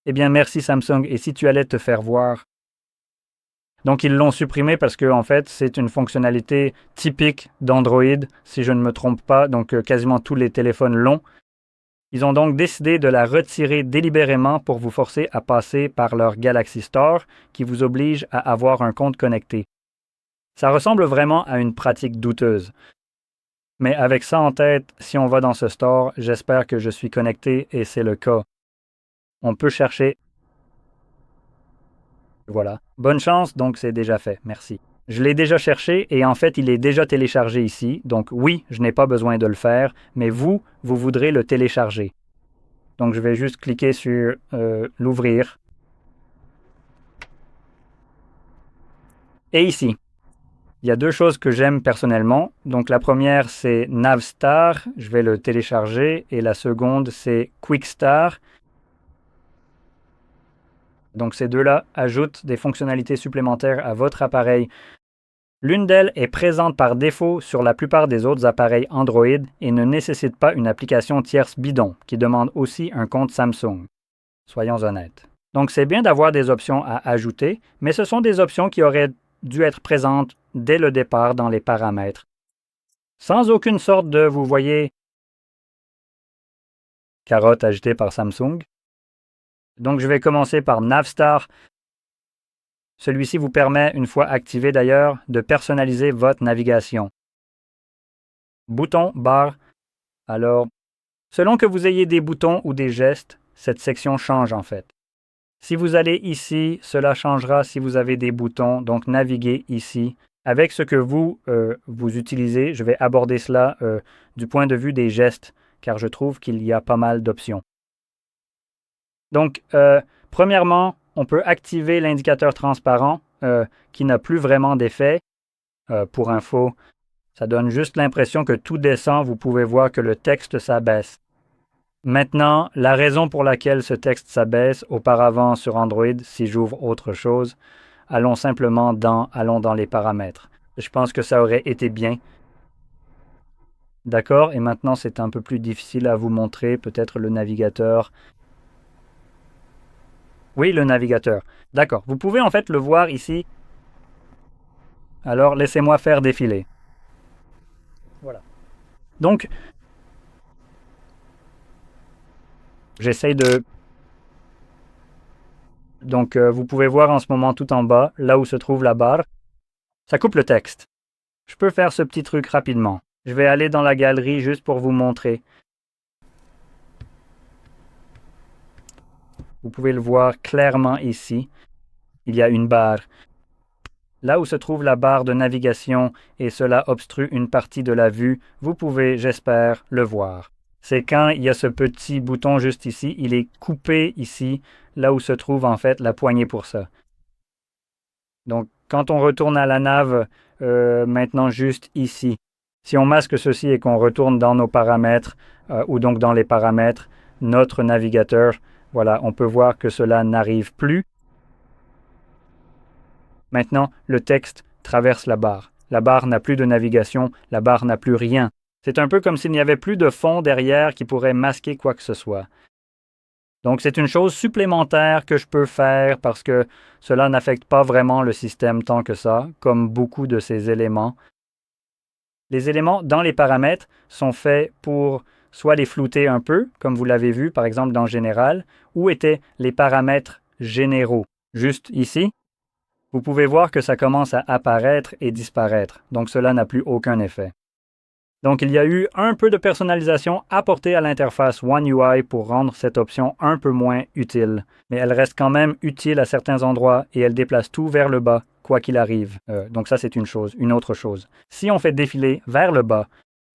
Eh bien, merci Samsung. Et si tu allais te faire voir? Donc, ils l'ont supprimé parce que, en fait, c'est une fonctionnalité typique d'Android, si je ne me trompe pas. Donc, quasiment tous les téléphones l'ont. Ils ont donc décidé de la retirer délibérément pour vous forcer à passer par leur Galaxy Store, qui vous oblige à avoir un compte connecté. Ça ressemble vraiment à une pratique douteuse. Mais avec ça en tête, si on va dans ce store, j'espère que je suis connecté et c'est le cas. On peut chercher. Voilà. Bonne chance, donc c'est déjà fait. Merci. Je l'ai déjà cherché et en fait, il est déjà téléchargé ici. Donc oui, je n'ai pas besoin de le faire, mais vous voudrez le télécharger. Donc je vais juste cliquer sur l'ouvrir. Et ici, il y a deux choses que j'aime personnellement. Donc la première, c'est Navstar. Je vais le télécharger. Et la seconde, c'est Quickstar. Donc ces deux-là ajoutent des fonctionnalités supplémentaires à votre appareil. L'une d'elles est présente par défaut sur la plupart des autres appareils Android et ne nécessite pas une application tierce bidon, qui demande aussi un compte Samsung. Soyons honnêtes. Donc c'est bien d'avoir des options à ajouter, mais ce sont des options qui auraient dû être présentes dès le départ dans les paramètres. Sans aucune sorte de, vous voyez, carotte ajoutée par Samsung. Donc je vais commencer par Navstar. Celui-ci vous permet, une fois activé d'ailleurs, de personnaliser votre navigation. Bouton, barre. Alors, selon que vous ayez des boutons ou des gestes, cette section change en fait. Si vous allez ici, cela changera si vous avez des boutons, donc naviguez ici. Avec ce que vous utilisez, je vais aborder cela du point de vue des gestes, car je trouve qu'il y a pas mal d'options. Donc, premièrement, on peut activer l'indicateur transparent qui n'a plus vraiment d'effet. Pour info, ça donne juste l'impression que tout descend, vous pouvez voir que le texte s'abaisse. Maintenant, la raison pour laquelle ce texte s'abaisse auparavant sur Android, si j'ouvre autre chose, allons dans les paramètres. Je pense que ça aurait été bien. D'accord, et maintenant c'est un peu plus difficile à vous montrer, peut-être le navigateur. Oui, le navigateur. D'accord, vous pouvez en fait le voir ici. Alors, laissez-moi faire défiler. Voilà. Donc, j'essaye de... Donc, vous pouvez voir en ce moment tout en bas, là où se trouve la barre. Ça coupe le texte. Je peux faire ce petit truc rapidement. Je vais aller dans la galerie juste pour vous montrer. Vous pouvez le voir clairement ici. Il y a une barre. Là où se trouve la barre de navigation et cela obstrue une partie de la vue, vous pouvez, j'espère, le voir. C'est quand il y a ce petit bouton juste ici, il est coupé ici, là où se trouve en fait la poignée pour ça. Donc, quand on retourne à la nav, maintenant juste ici, si on masque ceci et qu'on retourne dans nos paramètres, ou donc dans les paramètres, notre navigateur, voilà, on peut voir que cela n'arrive plus. Maintenant, le texte traverse la barre. La barre n'a plus de navigation, la barre n'a plus rien. C'est un peu comme s'il n'y avait plus de fond derrière qui pourrait masquer quoi que ce soit. Donc c'est une chose supplémentaire que je peux faire parce que cela n'affecte pas vraiment le système tant que ça, comme beaucoup de ces éléments. Les éléments dans les paramètres sont faits pour soit les flouter un peu, comme vous l'avez vu par exemple dans Général, ou étaient les paramètres généraux. Juste ici, vous pouvez voir que ça commence à apparaître et disparaître, donc cela n'a plus aucun effet. Donc il y a eu un peu de personnalisation apportée à l'interface One UI pour rendre cette option un peu moins utile, mais elle reste quand même utile à certains endroits et elle déplace tout vers le bas, quoi qu'il arrive. Donc ça c'est une chose. Une autre chose. Si on fait défiler vers le bas,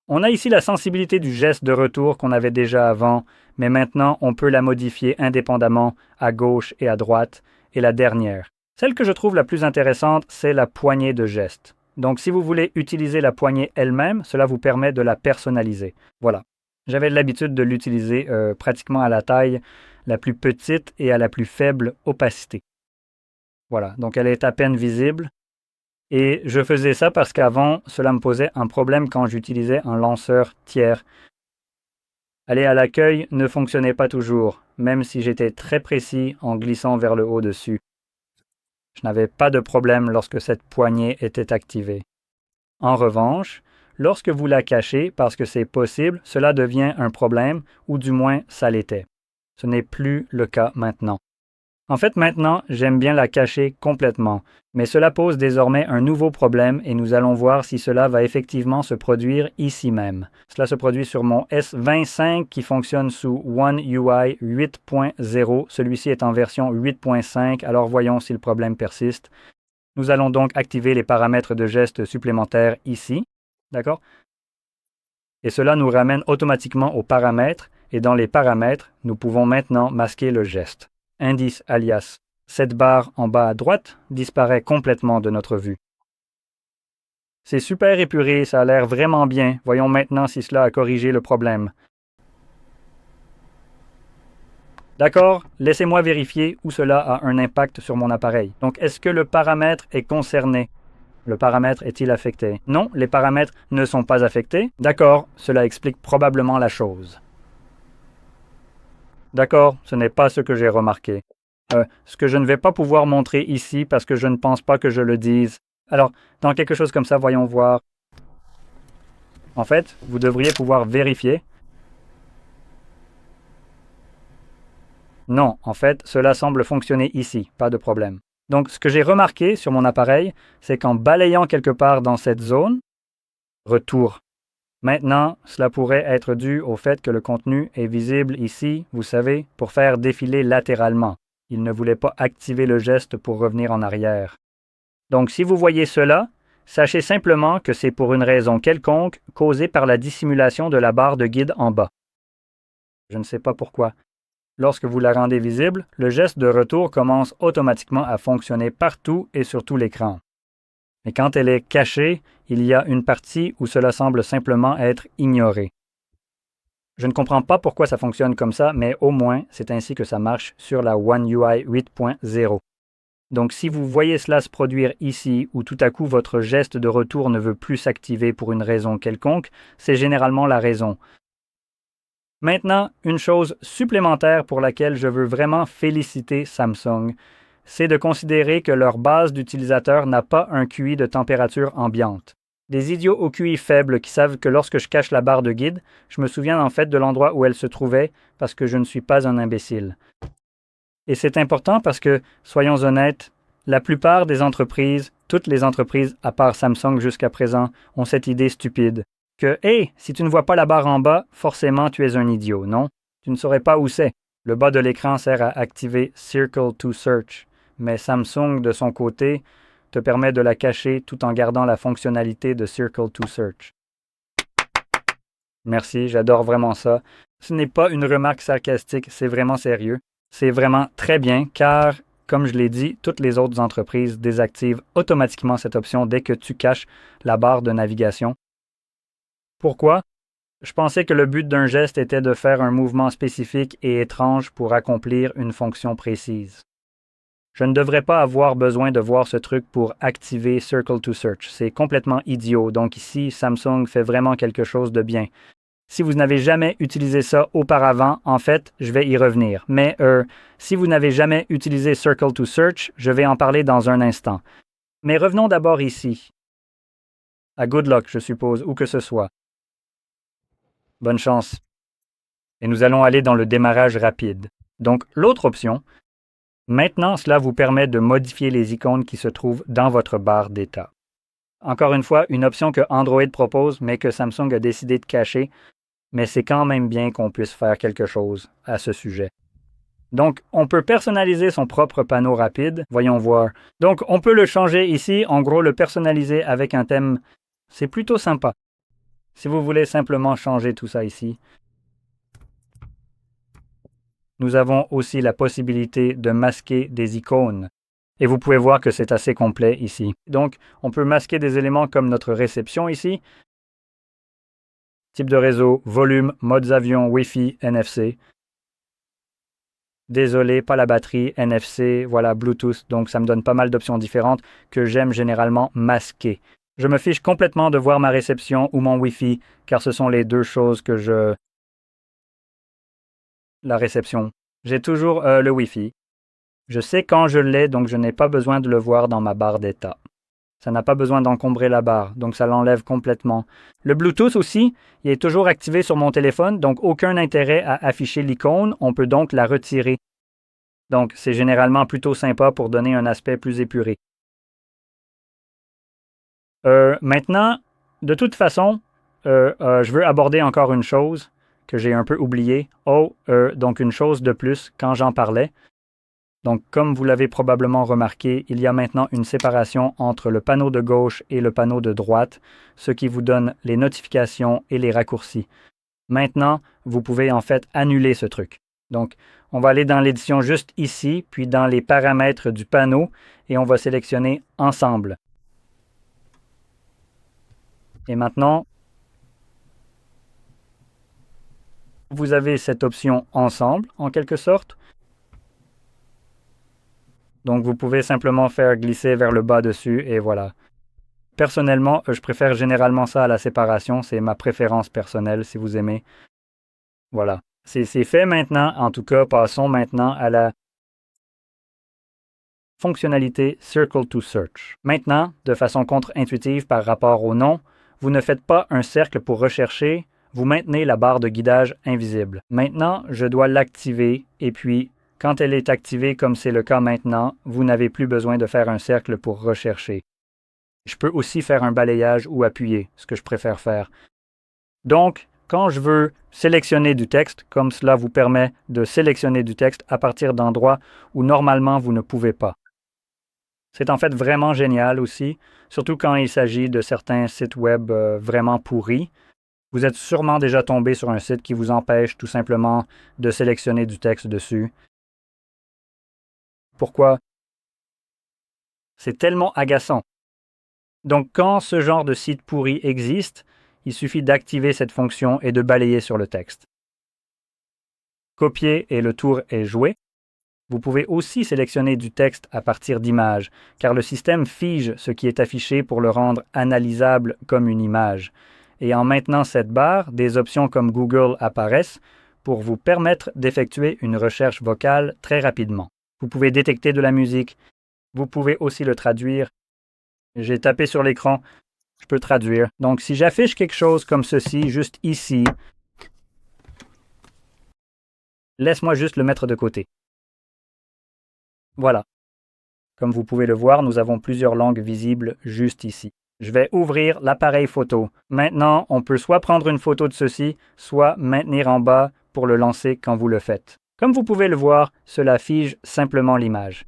on a ici la sensibilité du geste de retour qu'on avait déjà avant, mais maintenant on peut la modifier indépendamment à gauche et à droite. Et la dernière, celle que je trouve la plus intéressante, c'est la poignée de geste. Donc, si vous voulez utiliser la poignée elle-même, cela vous permet de la personnaliser. Voilà. J'avais l'habitude de l'utiliser pratiquement à la taille la plus petite et à la plus faible opacité. Voilà. Donc, elle est à peine visible. Et je faisais ça parce qu'avant, cela me posait un problème quand j'utilisais un lanceur tiers. Aller à l'accueil ne fonctionnait pas toujours, même si j'étais très précis en glissant vers le haut dessus. Je n'avais pas de problème lorsque cette poignée était activée. En revanche, lorsque vous la cachez parce que c'est possible, cela devient un problème, ou du moins ça l'était. Ce n'est plus le cas maintenant. En fait, maintenant, j'aime bien la cacher complètement, mais cela pose désormais un nouveau problème et nous allons voir si cela va effectivement se produire ici même. Cela se produit sur mon S25 qui fonctionne sous One UI 8.0. Celui-ci est en version 8.5, alors voyons si le problème persiste. Nous allons donc activer les paramètres de geste supplémentaires ici. D'accord? Et cela nous ramène automatiquement aux paramètres, et dans les paramètres, nous pouvons maintenant masquer le geste. Indice alias. Cette barre en bas à droite disparaît complètement de notre vue. C'est super épuré, ça a l'air vraiment bien. Voyons maintenant si cela a corrigé le problème. D'accord, laissez-moi vérifier où cela a un impact sur mon appareil. Donc, est-ce que le paramètre est concerné? Le paramètre est-il affecté? Non, les paramètres ne sont pas affectés. D'accord, cela explique probablement la chose. D'accord, ce n'est pas ce que j'ai remarqué. Ce que je ne vais pas pouvoir montrer ici parce que je ne pense pas que je le dise. Alors, dans quelque chose comme ça, voyons voir. En fait, vous devriez pouvoir vérifier. Non, en fait, cela semble fonctionner ici, pas de problème. Donc, ce que j'ai remarqué sur mon appareil, c'est qu'en balayant quelque part dans cette zone, retour. Maintenant, cela pourrait être dû au fait que le contenu est visible ici, vous savez, pour faire défiler latéralement. Il ne voulait pas activer le geste pour revenir en arrière. Donc, si vous voyez cela, sachez simplement que c'est pour une raison quelconque causée par la dissimulation de la barre de guide en bas. Je ne sais pas pourquoi. Lorsque vous la rendez visible, le geste de retour commence automatiquement à fonctionner partout et sur tout l'écran. Mais quand elle est cachée, il y a une partie où cela semble simplement être ignoré. Je ne comprends pas pourquoi ça fonctionne comme ça, mais au moins, c'est ainsi que ça marche sur la One UI 8.0. Donc si vous voyez cela se produire ici, où tout à coup votre geste de retour ne veut plus s'activer pour une raison quelconque, c'est généralement la raison. Maintenant, une chose supplémentaire pour laquelle je veux vraiment féliciter Samsung, c'est de considérer que leur base d'utilisateurs n'a pas un QI de température ambiante. Des idiots au QI faible qui savent que lorsque je cache la barre de guide, je me souviens en fait de l'endroit où elle se trouvait parce que je ne suis pas un imbécile. Et c'est important parce que, soyons honnêtes, la plupart des entreprises, toutes les entreprises à part Samsung jusqu'à présent, ont cette idée stupide que, hey, si tu ne vois pas la barre en bas, forcément tu es un idiot, non? Tu ne saurais pas où c'est. Le bas de l'écran sert à activer Circle to Search, mais Samsung, de son côté, te permet de la cacher tout en gardant la fonctionnalité de Circle to Search. Merci, j'adore vraiment ça. Ce n'est pas une remarque sarcastique, c'est vraiment sérieux. C'est vraiment très bien car, comme je l'ai dit, toutes les autres entreprises désactivent automatiquement cette option dès que tu caches la barre de navigation. Pourquoi? Je pensais que le but d'un geste était de faire un mouvement spécifique et étrange pour accomplir une fonction précise. Je ne devrais pas avoir besoin de voir ce truc pour activer Circle to Search. C'est complètement idiot. Donc ici, Samsung fait vraiment quelque chose de bien. Si vous n'avez jamais utilisé ça auparavant, en fait, je vais y revenir. Mais si vous n'avez jamais utilisé Circle to Search, je vais en parler dans un instant. Mais revenons d'abord ici. À Good Luck, je suppose, où que ce soit. Bonne chance. Et nous allons aller dans le démarrage rapide. Donc, l'autre option, maintenant, cela vous permet de modifier les icônes qui se trouvent dans votre barre d'état. Encore une fois, une option que Android propose, mais que Samsung a décidé de cacher, mais c'est quand même bien qu'on puisse faire quelque chose à ce sujet. Donc, on peut personnaliser son propre panneau rapide. Voyons voir. Donc, on peut le changer ici. En gros, le personnaliser avec un thème, c'est plutôt sympa. Si vous voulez simplement changer tout ça ici, nous avons aussi la possibilité de masquer des icônes. Et vous pouvez voir que c'est assez complet ici. Donc, on peut masquer des éléments comme notre réception ici. Type de réseau, volume, modes avion, Wi-Fi, NFC. Désolé, pas la batterie, NFC, voilà, Bluetooth. Donc, ça me donne pas mal d'options différentes que j'aime généralement masquer. Je me fiche complètement de voir ma réception ou mon Wi-Fi, car ce sont les deux choses que je... La réception. J'ai toujours le Wi-Fi. Je sais quand je l'ai, donc je n'ai pas besoin de le voir dans ma barre d'état. Ça n'a pas besoin d'encombrer la barre, donc ça l'enlève complètement. Le Bluetooth aussi, il est toujours activé sur mon téléphone, donc aucun intérêt à afficher l'icône, on peut donc la retirer. Donc c'est généralement plutôt sympa pour donner un aspect plus épuré. Maintenant, de toute façon, je veux aborder encore une chose que j'ai un peu oubliée. Donc une chose de plus quand j'en parlais. Donc, comme vous l'avez probablement remarqué, il y a maintenant une séparation entre le panneau de gauche et le panneau de droite, ce qui vous donne les notifications et les raccourcis. Maintenant, vous pouvez en fait annuler ce truc. Donc, on va aller dans l'édition juste ici, puis dans les paramètres du panneau, et on va sélectionner Ensemble. Et maintenant, vous avez cette option Ensemble, en quelque sorte. Donc vous pouvez simplement faire glisser vers le bas dessus et voilà. Personnellement, je préfère généralement ça à la séparation, c'est ma préférence personnelle si vous aimez. Voilà. C'est fait maintenant, en tout cas, passons maintenant à la fonctionnalité Circle to Search. Maintenant, de façon contre-intuitive par rapport au nom, vous ne faites pas un cercle pour rechercher, vous maintenez la barre de guidage invisible. Maintenant, je dois l'activer et puis, quand elle est activée comme c'est le cas maintenant, vous n'avez plus besoin de faire un cercle pour rechercher. Je peux aussi faire un balayage ou appuyer, ce que je préfère faire. Donc, quand je veux sélectionner du texte, comme cela vous permet de sélectionner du texte à partir d'endroits où normalement vous ne pouvez pas. C'est en fait vraiment génial aussi, surtout quand il s'agit de certains sites web vraiment pourris. Vous êtes sûrement déjà tombé sur un site qui vous empêche tout simplement de sélectionner du texte dessus. Pourquoi? C'est tellement agaçant. Donc quand ce genre de site pourri existe, il suffit d'activer cette fonction et de balayer sur le texte. Copier et le tour est joué. Vous pouvez aussi sélectionner du texte à partir d'images, car le système fige ce qui est affiché pour le rendre analysable comme une image. Et en maintenant cette barre, des options comme Google apparaissent pour vous permettre d'effectuer une recherche vocale très rapidement. Vous pouvez détecter de la musique. Vous pouvez aussi le traduire. J'ai tapé sur l'écran. Je peux traduire. Donc, si j'affiche quelque chose comme ceci, juste ici, laisse-moi juste le mettre de côté. Voilà. Comme vous pouvez le voir, nous avons plusieurs langues visibles juste ici. Je vais ouvrir l'appareil photo. Maintenant, on peut soit prendre une photo de ceci, soit maintenir en bas pour le lancer quand vous le faites. Comme vous pouvez le voir, cela fige simplement l'image.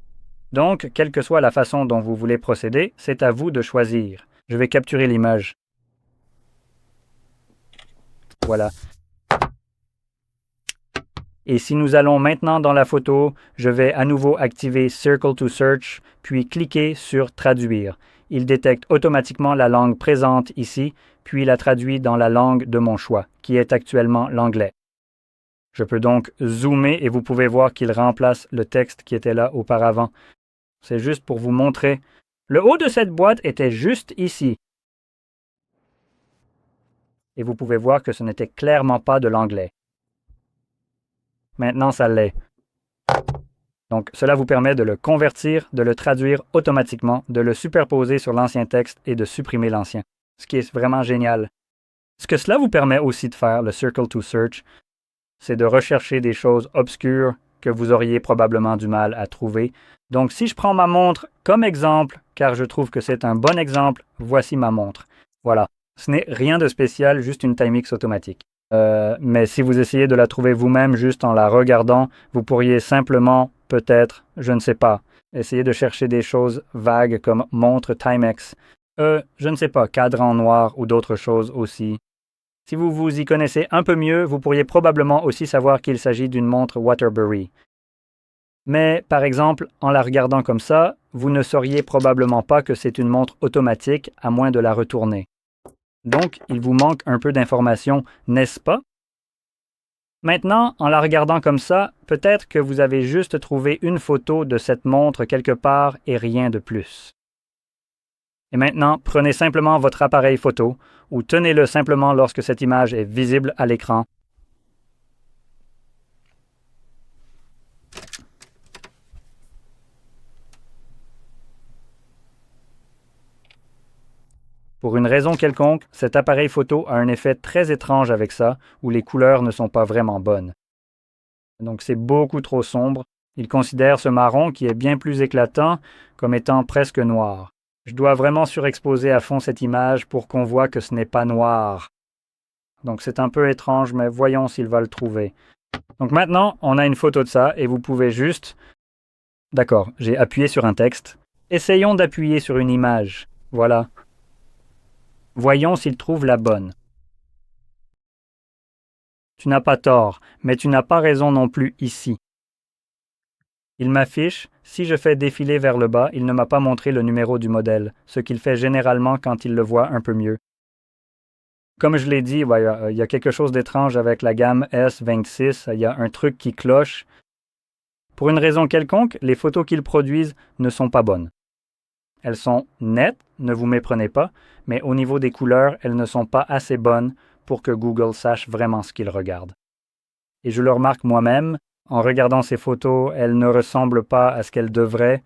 Donc, quelle que soit la façon dont vous voulez procéder, c'est à vous de choisir. Je vais capturer l'image. Voilà. Et si nous allons maintenant dans la photo, je vais à nouveau activer Circle to Search, puis cliquer sur Traduire. Il détecte automatiquement la langue présente ici, puis la traduit dans la langue de mon choix, qui est actuellement l'anglais. Je peux donc zoomer et vous pouvez voir qu'il remplace le texte qui était là auparavant. C'est juste pour vous montrer. Le haut de cette boîte était juste ici. Et vous pouvez voir que ce n'était clairement pas de l'anglais. Maintenant, ça l'est. Donc, cela vous permet de le convertir, de le traduire automatiquement, de le superposer sur l'ancien texte et de supprimer l'ancien. Ce qui est vraiment génial. Ce que cela vous permet aussi de faire, le Circle to Search, c'est de rechercher des choses obscures que vous auriez probablement du mal à trouver. Donc, si je prends ma montre comme exemple, car je trouve que c'est un bon exemple, voici ma montre. Voilà. Ce n'est rien de spécial, juste une Timex automatique. Mais si vous essayez de la trouver vous-même juste en la regardant, vous pourriez simplement, peut-être, je ne sais pas, essayer de chercher des choses vagues comme montre Timex. Je ne sais pas, cadran noir ou d'autres choses aussi. Si vous vous y connaissez un peu mieux, vous pourriez probablement aussi savoir qu'il s'agit d'une montre Waterbury. Mais, par exemple, en la regardant comme ça, vous ne sauriez probablement pas que c'est une montre automatique à moins de la retourner. Donc, il vous manque un peu d'informations, n'est-ce pas? Maintenant, en la regardant comme ça, peut-être que vous avez juste trouvé une photo de cette montre quelque part et rien de plus. Et maintenant, prenez simplement votre appareil photo ou tenez-le simplement lorsque cette image est visible à l'écran. Pour une raison quelconque, cet appareil photo a un effet très étrange avec ça, où les couleurs ne sont pas vraiment bonnes. Donc c'est beaucoup trop sombre. Il considère ce marron, qui est bien plus éclatant, comme étant presque noir. Je dois vraiment surexposer à fond cette image pour qu'on voit que ce n'est pas noir. Donc c'est un peu étrange, mais voyons s'il va le trouver. Donc maintenant, on a une photo de ça, et vous pouvez juste... D'accord, j'ai appuyé sur un texte. Essayons d'appuyer sur une image. Voilà. Voyons s'il trouve la bonne. Tu n'as pas tort, mais tu n'as pas raison non plus ici. Il m'affiche, si je fais défiler vers le bas, il ne m'a pas montré le numéro du modèle, ce qu'il fait généralement quand il le voit un peu mieux. Comme je l'ai dit, il y a quelque chose d'étrange avec la gamme S26, il y a un truc qui cloche. Pour une raison quelconque, les photos qu'ils produisent ne sont pas bonnes. Elles sont nettes, ne vous méprenez pas, mais au niveau des couleurs, elles ne sont pas assez bonnes pour que Google sache vraiment ce qu'il regarde. Et je le remarque moi-même, en regardant ces photos, elles ne ressemblent pas à ce qu'elles devraient.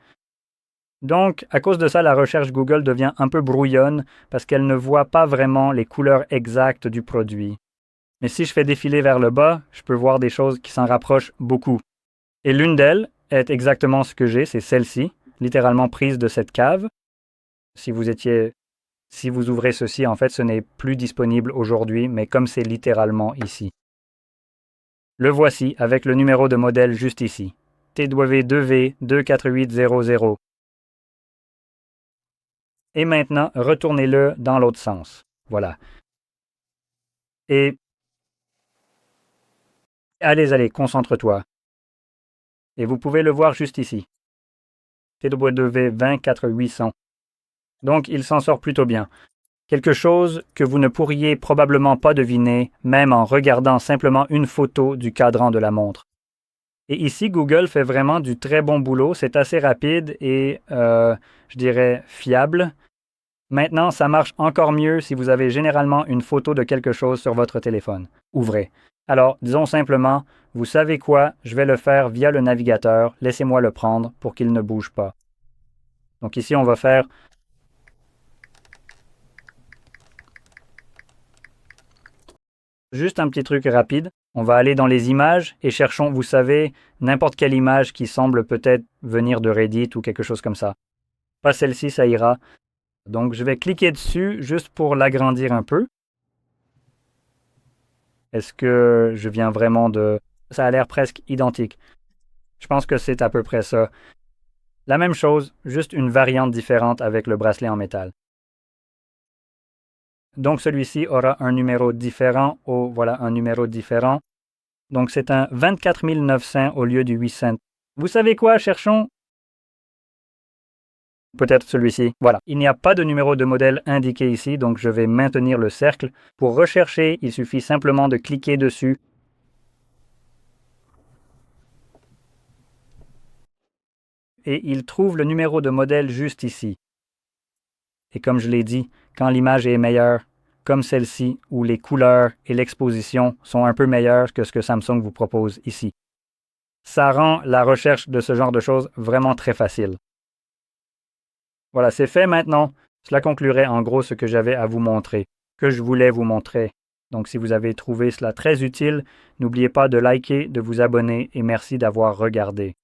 Donc, à cause de ça, la recherche Google devient un peu brouillonne parce qu'elle ne voit pas vraiment les couleurs exactes du produit. Mais si je fais défiler vers le bas, je peux voir des choses qui s'en rapprochent beaucoup. Et l'une d'elles est exactement ce que j'ai, c'est celle-ci, littéralement prise de cette cave. Si vous ouvrez ceci, en fait, ce n'est plus disponible aujourd'hui, mais comme c'est littéralement ici. Le voici avec le numéro de modèle juste ici. TW2V24800. Et maintenant, retournez-le dans l'autre sens. Voilà. Et allez, concentre-toi. Et vous pouvez le voir juste ici. TW2V24800. Donc, il s'en sort plutôt bien. Quelque chose que vous ne pourriez probablement pas deviner, même en regardant simplement une photo du cadran de la montre. Et ici, Google fait vraiment du très bon boulot. C'est assez rapide et, je dirais, fiable. Maintenant, ça marche encore mieux si vous avez généralement une photo de quelque chose sur votre téléphone. Ouvrez. Alors, disons simplement, vous savez quoi, je vais le faire via le navigateur, laissez-moi le prendre pour qu'il ne bouge pas. Donc ici, on va faire juste un petit truc rapide. On va aller dans les images et cherchons, vous savez, n'importe quelle image qui semble peut-être venir de Reddit ou quelque chose comme ça. Pas celle-ci, ça ira. Donc, je vais cliquer dessus juste pour l'agrandir un peu. Est-ce que je viens vraiment de... Ça a l'air presque identique. Je pense que c'est à peu près ça. La même chose, juste une variante différente avec le bracelet en métal. Donc, celui-ci aura un numéro différent. Oh, voilà, un numéro différent. Donc, c'est un 24 900 au lieu du 800. Vous savez quoi? Cherchons peut-être celui-ci. Voilà. Il n'y a pas de numéro de modèle indiqué ici, donc je vais maintenir le cercle. Pour rechercher, il suffit simplement de cliquer dessus. Et il trouve le numéro de modèle juste ici. Et comme je l'ai dit, quand l'image est meilleure, comme celle-ci, où les couleurs et l'exposition sont un peu meilleures que ce que Samsung vous propose ici. Ça rend la recherche de ce genre de choses vraiment très facile. Voilà, c'est fait maintenant. Cela conclurait en gros ce que j'avais à vous montrer, que je voulais vous montrer. Donc si vous avez trouvé cela très utile, n'oubliez pas de liker, de vous abonner et merci d'avoir regardé.